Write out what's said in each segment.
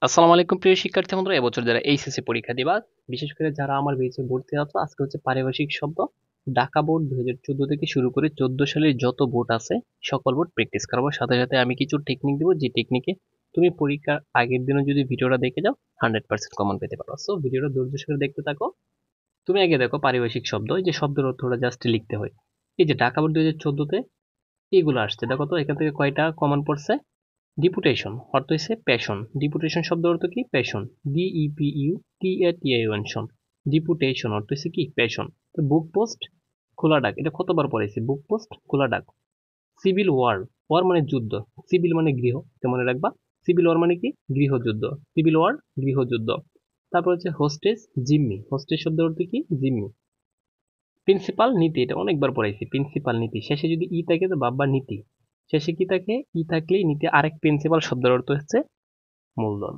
আসসালামু আলাইকুম প্রিয় শিক্ষার্থী বন্ধুরা, এবছর যারা এইচএসসি পরীক্ষা দিবা, বিশেষ করে যারা আমার বেঁচে ভর্তি আছো, আজকে হচ্ছে পারিভাষিক শব্দ। ঢাকা বোর্ড 2014 থেকে শুরু করে 14 সালের যত বোর্ড আছে সকল বোর্ড প্র্যাকটিস করাবো। সাথে সাথে আমি কিছু টেকনিক দেবো, যে টেকনিকে তুমি পরীক্ষার আগের দিনও যদি ভিডিওটা দেখে যাও 100% কমন পেতে পারো। সো ভিডিওটা ধৈর্য সহকারে দেখতে থাকো। তুমি আগে দেখো পারিভাষিক শব্দ, এই যে শব্দের অর্থটা জাস্ট লিখতে হয়। এই যে ঢাকা বোর্ড 2014-তে এগুলো আসছে, দেখো তো এখান থেকে কয়টা কমন পড়ছে। ডিপুটেশন অর্থ হচ্ছে প্যাশন। ডিপুটেশন শব্দ অর্থ কি? প্যাশন। DEPUTATION। ডিপুটেশন অর্থ হচ্ছে কি? প্যাশন। তো বুক পোস্ট খোলা ডাক, এটা কতবার পড়েছি? বুক পোস্ট খোলা ডাক। সিভিল ওয়ার, ওয়ার মানে যুদ্ধ, সিভিল মানে গৃহ, এটা মনে রাখবা। সিভিল ওয়ার মানে কি? গৃহযুদ্ধ। সিভিল ওয়ার গৃহযুদ্ধ। তারপর হচ্ছে হোস্টেস, জিম্মি। হোস্টেস শব্দ অর্থ কি? জিম্মি। প্রিন্সিপাল নীতি, এটা অনেকবার পড়াইছি। প্রিন্সিপাল নীতি, শেষে যদি ই থাকে তো বাবা নীতি। শেষে কি থাকে? ই থাকলেই নীতি। আরেক প্রিন্সিপাল শব্দের অর্থ হচ্ছে মূলধন।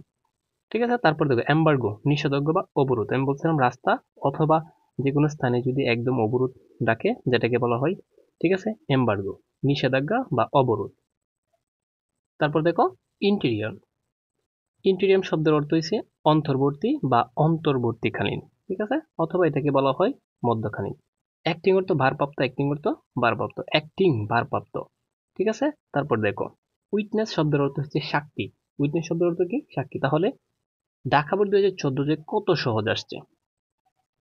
ঠিক আছে, তারপর দেখো এম্বার্গো, নিষেধাজ্ঞা বা অবরোধ। আমি বলছিলাম রাস্তা অথবা যে কোনো স্থানে যদি একদম অবরোধ ডাকে, যেটাকে বলা হয়, ঠিক আছে, এম্বার্গো, নিষেধাজ্ঞা বা অবরোধ। তারপর দেখো ইন্টেরিয়র। ইন্টেরিয়ম শব্দের অর্থ হচ্ছে অন্তর্বর্তী বা অন্তর্বর্তীকালীন, ঠিক আছে, অথবা এটাকে বলা হয় মধ্যখালীন। অ্যাক্টিং অর্থ ভারপ্রাপ্ত, অ্যাক্টিং অর্থ ভারপ্রাপ্ত, অ্যাক্টিং ভারপ্রাপ্ত, ঠিক আছে। তারপর দেখো উইটনেস শব্দের অর্থ হচ্ছে সাক্ষী। উইটনেস শব্দের অর্থ কি? সাক্ষী। তাহলে ঢাকা বোর্ড 2014 যে কত সহজ আসছে।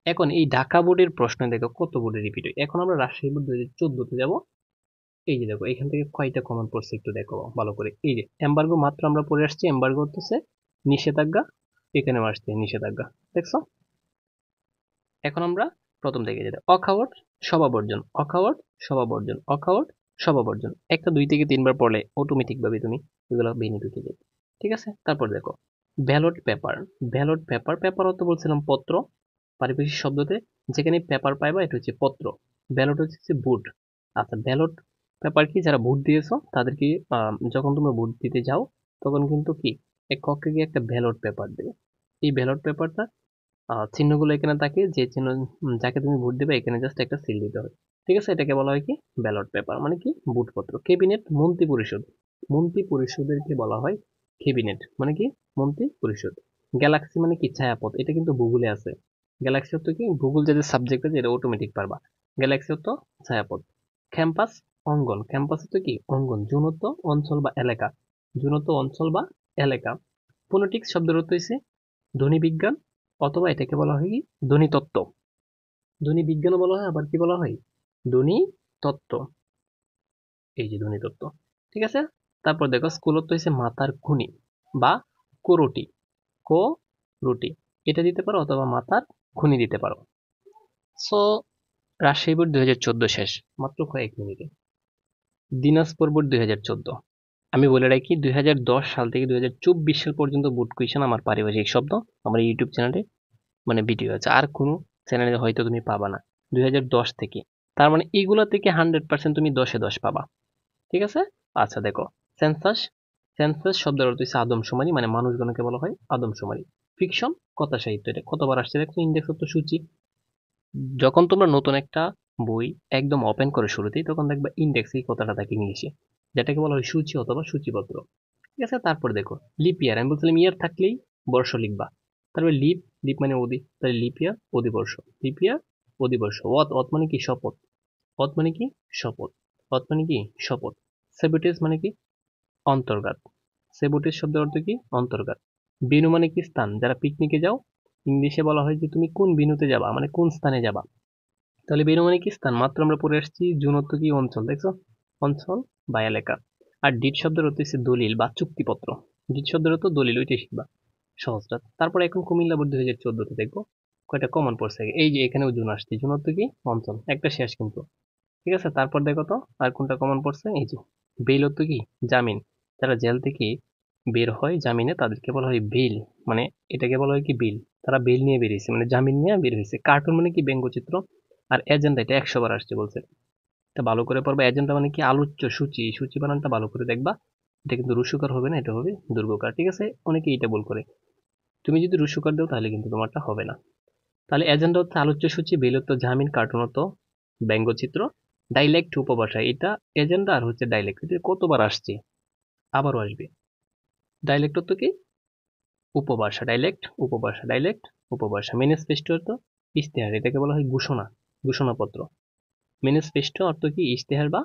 এখন এই ঢাকা বোর্ডের প্রশ্ন দেখো কত বোর্ডে রিপিট হয়। এখন আমরা রাজশাহী বোর্ড 2014-তে যাবো। এই যে দেখো এখান থেকে কয়টা কমন পড়ছে একটু দেখো ভালো করে। এই যে এম্বার্গো মাত্র আমরা পড়ে আসছি, এম্বার্গো হচ্ছে নিষেধাজ্ঞা, এখানেও আসছে নিষেধাজ্ঞা, দেখছো। এখন আমরা প্রথম থেকে যেটা অখাওয়াট স্বভাবর্জন, অখাওয়াট স্বভাবর্জন, অখাওয়াট স্বভাবর্জন, একটা 2 থেকে 3 বার পড়লে অটোমেটিক ভাবে তুমি এগুলো বেনি ঢুকে যাবে। ঠিক আছে, তারপর দেখো ballot paper. Ballot paper, paper অর্থ বলছিলাম পত্র। পারিভাষিক শব্দতে যেখানে পেপার পাইবা এটা হচ্ছে পত্র। ব্যালট হচ্ছে ভোট। আচ্ছা, ব্যালট পেপার কি? যারা ভোট দিয়েছো তাদেরকে যখন তোমরা ভোট দিতে যাও তখন কিন্তু কি এক কক্ষে গিয়ে একটা ব্যালট পেপার দেবে। এই ব্যালট পেপারটা চিহ্নগুলো এখানে থাকে, যে চিহ্ন যাকে তুমি ভোট দেবে এখানে জাস্ট একটা সিল দিতে হয়। ঠিক আছে, এটাকে বলা হয় কি? ব্যালট পেপার, মানে কি? ভোটপত্র। ক্যাবিনেট, মন্ত্রী পরিষদ। মন্ত্রী পরিষদেরকে বলা হয় ক্যাবিনেট, মানে কি? মন্ত্রী পরিষদ। গ্যালাক্সি মানে কি? ছায়াপথ। এটা কিন্তু ভূগোলে আছে। গ্যালাক্সি অর্থ কি? ভূগোল যাদের সাবজেক্ট আছে এটা অটোমেটিক পারবা। গ্যালাক্সি অর্থ ছায়াপথ। ক্যাম্পাস, অঙ্গন। ক্যাম্পাস অর্থ কি? অঙ্গন। জুনত, অঞ্চল বা এলাকা। জুনত, অঞ্চল বা এলাকা। ফোনেটিক্স শব্দের অর্থ হচ্ছে ধ্বনি বিজ্ঞান, অথবা এটাকে বলা হয় কি? ধ্বনি তত্ত্ব। ধ্বনি বিজ্ঞানও বলা হয়, আবার কি বলা হয়? ধ্বনি তত্ত্ব। এই যে ধ্বনি তত্ত্ব, ঠিক আছে। তারপর দেখো স্কুলত হচ্ছে মাথার খুনি বা কোরটি, কো রুটি, এটা দিতে পারো, অথবা মাথার খুনি দিতে পারো। সো রাজশাহী বোর্ড 2014 শেষ মাত্র কয়েক মিনিটে। দিনাজপুর বোর্ড 2014, আমি বলে রাখি 2010 সাল থেকে 2024 সাল পর্যন্ত বোর্ড কুয়েশন আমার পারিভাষিক শব্দ আমার ইউটিউব চ্যানেলে মানে ভিডিও আছে, আর কোনো চ্যানেলে হয়তো তুমি পাবা না। 2010 থেকে, তার মানে এগুলা থেকে 100% তুমি 10-এ 10 পাবা। ঠিক আছে। আচ্ছা দেখো সেন্সাস। সেন্সাস শব্দের অর্থ হচ্ছে আদমশুমারি, মানে মানুষজনকে বলা হয় আদমশুমারি। ফিকশন, কথা সাহিত্য, এটা কতবার আসছে দেখো। ইন্ডেক্স অর্থ সূচি। যখন তোমরা নতুন একটা বই একদম ওপেন করে শুরুতেই, তখন দেখবা ইন্ডেক্স এই কথাটা থাকে ইংলিশে, যেটাকে বলা হয় সূচি অথবা সূচিপত্র। ঠিক আছে, তারপর দেখো লিপ ইয়ার। আমি বলছিলাম ইয়ার থাকলেই বর্ষ লিখবা। তারপরে লিপ, লিপ মানে অধি, তাহলে লিপ ইয়ার অধিবর্ষ। লিপ ইয়ার অধিবর্ষ। অত, অত মানে কি? শপথ। অত মানে কি? শপথ। অত মানে কি? শপথ। সেবুটেজ মানে কি? অন্তর্গাত। সেবুটেজ শব্দের অর্থ কি? অন্তর্গাত। বেনু মানে কি? স্থান। যারা পিকনিকে যাও, ইংলিশে বলা হয় যে তুমি কোন বিনুতে যাবা, মানে কোন স্থানে যাবা। তাহলে বেনু মানে কি? স্থান। মাত্র আমরা পড়ে আসছি জুন অর্থ কি? অঞ্চল, দেখছো, অঞ্চল বা এলাকা। আর ডিট শব্দের অর্থ হচ্ছে দলিল বা চুক্তিপত্র। ডিট শব্দের অর্থ দলিল, ওইটাই শিখবা সহজটা। তারপরে এখন কুমিল্লা বোর্ড 2014-তে দেখবো কয়টা কমন পড়ছে। এই যে এখানেও জুন আসছে, জুন অর্থ কি? অঞ্চল। একটা শেষ কিন্তু। ঠিক আছে, তারপর দেখো তো আর কোনটা কমন পড়ছে। এই যে বেইল অর্থ কি? জামিন। যারা জেল থেকে বের হয় জামিনে তাদেরকে বলা হয় বেইল, মানে এটাকে বলা হয় কি? বেইল। তারা বেইল নিয়ে বেরিয়েছে, মানে জামিন নিয়ে বের হয়েছে। কার্টুন মানে কি? ব্যঙ্গচিত্র। আর এজেন্ডা, এটা 100 বার আসছে বলছে, এটা ভালো করে পড়বা। এজেন্ডা মানে কি? আলোচ্য সূচি। সূচি বানানটা ভালো করে দেখবা। এটা কিন্তু রুসুকার হবে না, এটা হবে দুর্গকার। ঠিক আছে, অনেকে এটা ভুল করে। তুমি যদি রুসুকার দাও তাহলে কিন্তু তোমারটা হবে না। তাহলে এজেন্ডা হচ্ছে আলোচ্য সূচি, বেল হতো জামিন, কার্টুন হতো ব্যঙ্গচিত্র, ডাইলেক্ট উপভাষা। এটা এজেন্ডা আর হচ্ছে ডাইলেক্ট, এটা কতবার আসছে, আবারও আসবে। ডাইলেক্ট হতো কি? উপভাষা ডাইলেক্ট, উপভাষা ডাইলেক্ট, উপভাষা। ম্যানিফেস্টো অর্থ ইশতেহার, এটাকে বলা হয় ঘোষণা, ঘোষণাপত্র। ম্যানিফেস্টো অর্থ কি ইশতেহার বা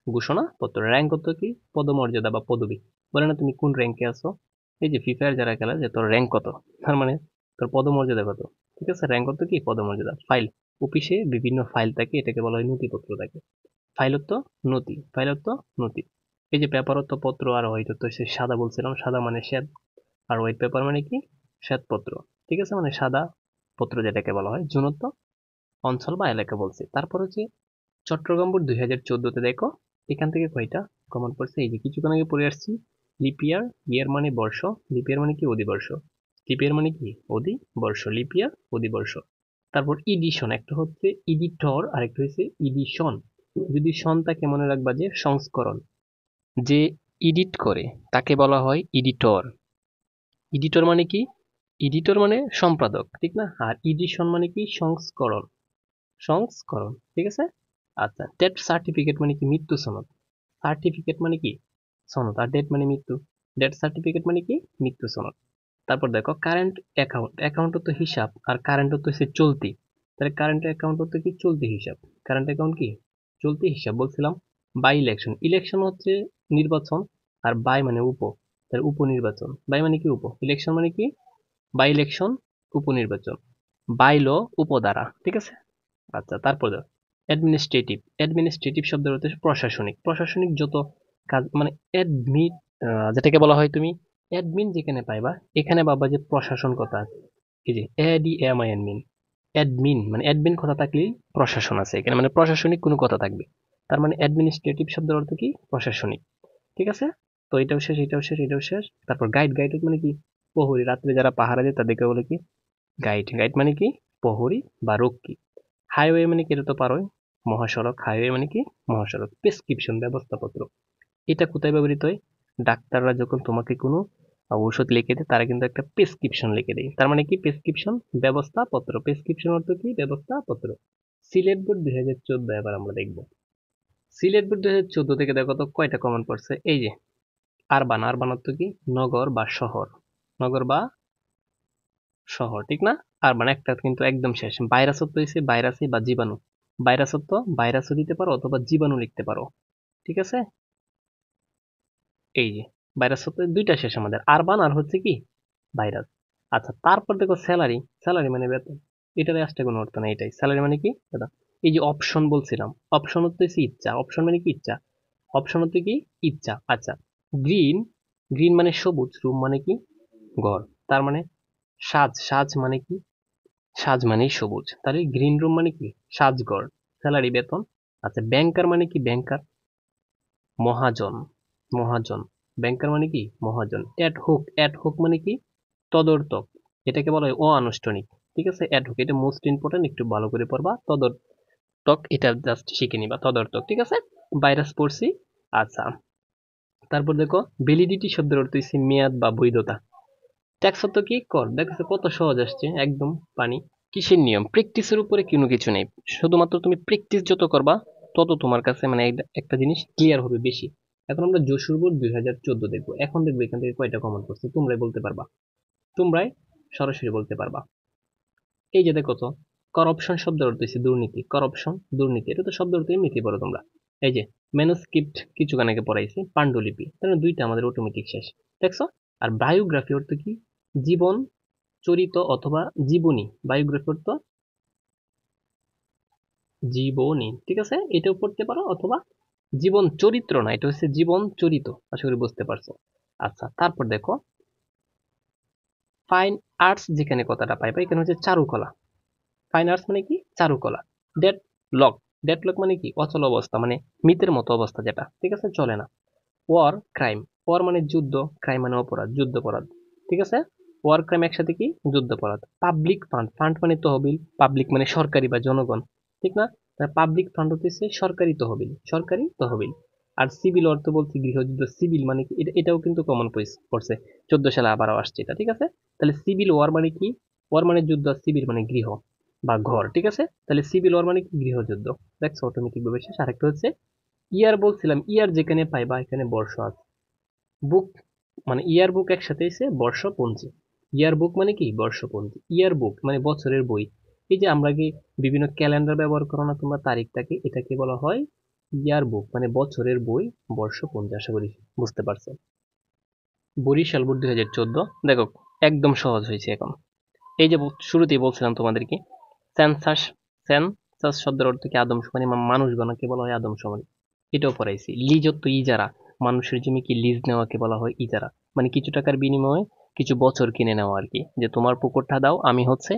ঘোষণাপত্র। র্যাঙ্ক অর্থ কি পদমর্যাদা বা পদবি। বলে না তুমি কোন র্যাঙ্কে আছো, এই যে ফ্রি ফায়ার যারা খেলে যে তোর র্যাঙ্ক কত, তার মানে তোর পদমর্যাদা কত। ঠিক আছে, র্যাঙ্ক অর্থ কি পদমর্যাদা। ফাইল, অফিসে বিভিন্ন ফাইল থাকে, এটাকে বলা হয় নথিপত্র থাকে। ফাইল অর্থ নথি, ফাইল অর্থ নথি। এই যে পেপার অর্থ পত্র, আর হোয়াইট অর্থ সাদা বলছিলাম, সাদা মানে শ্বেত, আর হোয়াইট পেপার মানে কি শ্বেতপত্র। ঠিক আছে, মানে সাদা পত্র যেটাকে বলা হয়। জুন অর্থ অঞ্চল বা এলাকা বলছে। তারপর হচ্ছে চট্টগ্রাম বোর্ড 2014-তে দেখো এখান থেকে কয়টা কমন পড়ছে। এই যে কিছুক্ষণ আগে পড়ে আসছি, লিপিয়ার, ইয়ার মানে বর্ষ, লিপিয়ার মানে কি অধিবর্ষ, লিপিয়ার মানে কি অধিবর্ষ, লিপিয়ার অধিবর্ষ। তারপর ইডিশন, একটা হচ্ছে ইডিটর আর একটা হচ্ছে ইডিশন। যদি সন তাকে মনে রাখবা যে সংস্করণ, যে এডিট করে তাকে বলা হয় এডিটর। এডিটর মানে কি, এডিটর মানে সম্পাদক, ঠিক না। আর এডিশন মানে কি সংস্করণ, সংস্করণ। ঠিক আছে। আচ্ছা, ডেথ সার্টিফিকেট মানে কি মৃত্যু সনদ, সার্টিফিকেট মানে কি সনদ, আর ডেট মানে মৃত্যু, ডেথ সার্টিফিকেট মানে কি মৃত্যু সনদ। তারপর দেখো কারেন্ট অ্যাকাউন্ট, অ্যাকাউন্ট তো হিসাব, আর কারেন্ট তো হচ্ছে চলতি। তাহলে কারেন্ট অ্যাকাউন্ট তো কি চলতি হিসাব, কারেন্ট অ্যাকাউন্ট কি চলতি হিসাব বলছিলাম। বাই ইলেকশন, ইলেকশন হচ্ছে নির্বাচন, আর বাই মানে উপ, তার উপনির্বাচন। বাই মানে কি উপ, ইলেকশন মানে কি বাই ইলেকশন, উপনির্বাচন। বাইল উপদ্বারা। ঠিক আছে। আচ্ছা, তারপর অ্যাডমিনিস্ট্রেটিভ, অ্যাডমিনিস্ট্রেটিভ শব্দের অর্থ প্রশাসনিক, প্রশাসনিক যত কাজ মানে অ্যাডমিন, যেটাকে বলা হয় তুমি অ্যাডমিন যেখানে পাইবা, এখানে বাবা যে প্রশাসন কথা আছে, এই যে অ্যাডমিন, অ্যাডমিন মানে অ্যাডমিন কথা থাকলেই প্রশাসন আছে এখানে, মানে প্রশাসনিক কোনো কথা থাকবে। তার মানে অ্যাডমিনিস্ট্রেটিভ শব্দের অর্থ কি প্রশাসনিক। ঠিক আছে। তো এটাও শেষ, এটাও শেষ, এটাও শেষ। তারপর গাইড, গাইড মানে কি প্রহরী, রাত্রে যারা পাহারা দেয় তাদেরকে বলে কি গাইড, গাইড মানে কি প্রহরী বা রক্ষী। হাইওয়ে মানে কি, এটা তো পারোই, মহাসড়ক। হাইওয়ে মানে কি মহাসড়ক। প্রেসক্রিপশন ব্যবস্থাপত্র, এটা কোথায় ব্যবহৃত হয়, ডাক্তাররা যখন তোমাকে কোনো ঔষধ লিখে দেয় তারা কিন্তু একটা প্রেসক্রিপশন লিখে দেয়, তার মানে কি প্রেসক্রিপশন ব্যবস্থাপত্র। প্রেসক্রিপশন অর্থ কি ব্যবস্থাপত্র। সিলেট বোর্ড 2014, এবার আমরা দেখবো সিলেট বোর্ড 2014 থেকে দেখো তো কয়টা কমন পড়ছে। এই যে আরবান, আরবান অর্থ কি নগর বা শহর, নগর বা শহর, ঠিক না। আরবান একটা কিন্তু একদম শেষ। ভাইরাস অর্থ হচ্ছে ভাইরাসই বা জীবাণু, ভাইরাস অর্থ ভাইরাসও দিতে পারো অথবা জীবাণু লিখতে পারো। ঠিক আছে। এই যে ভাইরাস অর্থ দুইটা শেষ আমাদের, আরবান আর হচ্ছে কি ভাইরাস। আচ্ছা, তারপর দেখো স্যালারি, স্যালারি মানে বেতন, এটার আসতে কোনো অর্থ নেই, এটাই স্যালারি মানে কি বেতন। এই যে অপশন বলছিলাম, অপশন হচ্ছে ইচ্ছা, অপশন মানে কি ইচ্ছা, অপশন হচ্ছে কি ইচ্ছা। আচ্ছা, গ্রিন, গ্রিন মানে সবুজ, রুম মানে কি ঘর, তার মানে সাজ, সাজ মানে কি সাজ মানেই সবুজ, তাহলে গ্রিন রুম মানে কি সাজঘর। স্যালারি বেতন। আচ্ছা, ব্যাংকার মানে কি ব্যাংকার মহাজন, মহাজন। ব্যাংকার মানে কি মহাজন। অ্যাডহক, অ্যাডহক মানে কি তদর্থক, এটাকে বলা হয় অনানুষ্ঠানিক। ঠিক আছে, অ্যাডহক এটা মোস্ট ইম্পর্টেন্ট, একটু ভালো করে পড়বা। তদর্থক এটা জাস্ট শিখে নিবা, তদর্থক। ঠিক আছে, ভাইরাস পড়ছি। আচ্ছা, তারপর দেখো ভ্যালিডিটি শব্দের অর্থ হচ্ছে মেয়াদ বা বৈধতা। ট্যাক্স অর্থ কি কর, দেখছো কত সহজ আসছে একদম পানি। কিসের নিয়ম, প্র্যাকটিসের উপরে কোনো কিছু নেই, শুধুমাত্র তুমি প্র্যাকটিস যত করবা তত তোমার কাছে মানে একটা জিনিস ক্লিয়ার হবে বেশি। এখন আমরা যশোর বোর্ড 2014 দেখবো, এখন দেখবো এখান থেকে কয়টা কমন করছে, তোমরাই বলতে পারবা, তোমরাই সরাসরি বলতে পারবা। এই যে দেখো তো করাপশন শব্দের অর্থ হচ্ছে দুর্নীতি, করাপশন দুর্নীতি, এটা তো শব্দ অর্থ এমনিতেই পড়ো তোমরা। এই যে ম্যানুস্ক্রিপ্ট কিছুক্ষণ আগে পড়াইছি, পাণ্ডুলিপি, তাহলে দুইটা আমাদের অটোমেটিক শেষ। দেখছো। আর বায়োগ্রাফি অর্থ কি জীবন চরিত অথবা জীবনী, বায়োগ্রাফি অর্থ জীবনী। ঠিক আছে, এটাও পড়তে পারো, অথবা জীবন চরিত্র না, এটা হচ্ছে জীবন চরিত। আশা করি বুঝতে পারছো। আচ্ছা, তারপর দেখো ফাইন আর্টস, যেখানে কথাটা পাইবা এখানে হচ্ছে চারুকলা। ফাইন আর্টস মানে কি চারুকলা। ডেড লক, ডেড লক মানে কি অচল অবস্থা, মানে মৃতের মতো অবস্থা যেটা, ঠিক আছে, চলে না। ওয়ার ক্রাইম, ওয়ার মানে যুদ্ধ, ক্রাইম মানে অপরাধ, যুদ্ধ অপরাধ। ঠিক আছে, ওয়ার ক্রাইম একসাথে কি যুদ্ধ অপরাধ। পাবলিক ফান্ড, ফান্ড মানে তহবিল, পাবলিক মানে সরকারি বা জনগণ, ঠিক না। পাবলিক ফান্ড হচ্ছে সরকারি তহবিল, সরকারি তহবিল। আর সিভিল অর্থ বলছি গৃহযুদ্ধ, সিভিল মানে কি এটাও কিন্তু কমন পড়ছে 14 সালে আবারও আসছে এটা। ঠিক আছে, তাহলে সিভিল ওয়ার মানে কি, ওয়ার মানে যুদ্ধ, আর সিভিল মানে গৃহ বা ঘর। ঠিক আছে, তাহলে সিভিল ওয়ার মানে কি গৃহযুদ্ধ। দেখছো অটোমেটিক ভাবে শেষ। আরেকটা হচ্ছে ইয়ার বলছিলাম, ইয়ার যেখানে পাইবা এখানে বর্ষ আছে। বুক মানে ইয়ার বুক একসাথে এসে বর্ষপঞ্জি, ইয়ার বুক মানে কি? বর্ষপঞ্জি। ইয়ার বুক মানে বছরের বই। এই যে আমরা কি বিভিন্ন ক্যালেন্ডার ব্যবহার করো না তোমরা তারিখটাকে, এটাকে বলা হয় ইয়ার বুক মানে বছরের বই, বর্ষপঞ্জি। আশা করি বুঝতে পারছো। বরিশাল বোর্ড 2014। দেখো একদম সহজ হয়েছে এখন। এই যে শুরুতেই বলছিলাম তোমাদেরকে, সেন্সাস, সেন্সাস শব্দের অর্থ কি? আদমশুমারি, মানুষ গণনাকে বলা হয় আদমশুমারি। এটাও পড়াইছি। লিজত্ব ইজারা, মানুষের জমি কি লিজ নেওয়াকে বলা হয় ইজারা, মানে কিছু টাকার বিনিময়ে কিছু বছর কিনে নেওয়া আর কি। যে তোমার পুকুরটা দাও, আমি হচ্ছে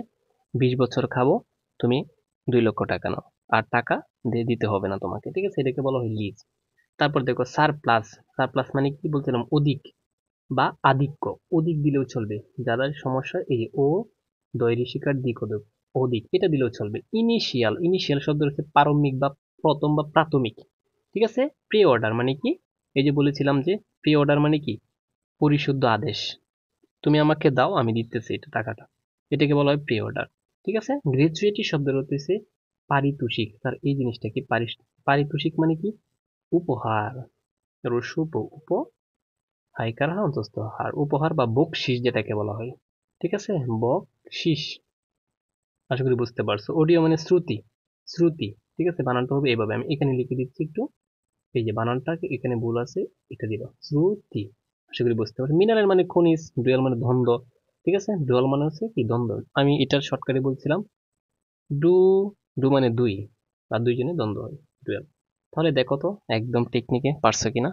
20 বছর খাবো, তুমি 2 লক্ষ টাকা নাও, আর টাকা দিয়ে দিতে হবে না তোমাকে, ঠিক আছে? এটাকে বলা হয় লিজ। তারপর দেখো সারপ্লাস। সারপ্লাস মানে কি বলছিলাম? অধিক বা আধিক্য। অধিক দিলেও চলবে, যাদের সমস্যা এই যে ও দয় ঋষিকার দিক ওদের অধিক, এটা দিলেও চলবে। ইনিশিয়াল, ইনিশিয়াল শব্দ হচ্ছে প্রারম্ভিক বা প্রথম বা প্রাথমিক, ঠিক আছে? প্রি অর্ডার মানে কি? এই যে বলেছিলাম যে প্রি অর্ডার মানে কি? পরিশুদ্ধ আদেশ, তুমি আমাকে দাও, আমি দিতেছি এটা টাকাটা, এটাকে বলা হয় প্রি অর্ডার, ঠিক আছে? গ্র্যাচুইটি শব্দের অর্থ হচ্ছে পারিতোষিক। তার এই জিনিসটা কি? পারিতোষিক মানে কি? উপহার। রস্য উপ হাইকার অন্তস্থ হার, উপহার বা বকশিস যেটাকে বলা হয়, ঠিক আছে? বকশিস। আশা করি বুঝতে পারছো। অডিও মানে শ্রুতি, শ্রুতি, ঠিক আছে? বানানটা হবে এইভাবে, আমি এখানে লিখে দিচ্ছি একটু। এই যে বানানটা এখানে ভুল আছে, এটা দিবা শ্রুতি। আশা করি বুঝতে পারছো। মিনারেল মানে খনিজ, ডুয়াল মানে দ্বন্দ্ব, ঠিক আছে? ডুয়াল মানে হচ্ছে কি? দ্বন্দ্ব। আমি এটার শর্টকাটে বলছিলাম ডু, ডু মানে দুই, আর দুইজনে দ্বন্দ্ব হয়, ডুয়াল। তাহলে দেখো তো একদম টেকনিকে পারছো কিনা।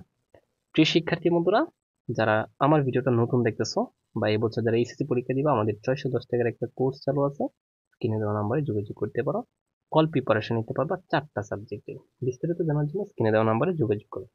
প্রিয় শিক্ষার্থী বন্ধুরা, যারা আমার ভিডিওটা নতুন দেখতেছো বা এই বছর যারা এইচএসসি পরীক্ষা দিবা, আমাদের 610 টাকার একটা কোর্স চালু আছে। স্ক্রিনে দেওয়া নাম্বারে যোগাযোগ করতে পারো। কল প্রিপারেশন নিতে পারবা 4টা সাবজেক্টে। বিস্তারিত জানার জন্য স্ক্রিনে দেওয়া নাম্বারে যোগাযোগ করো।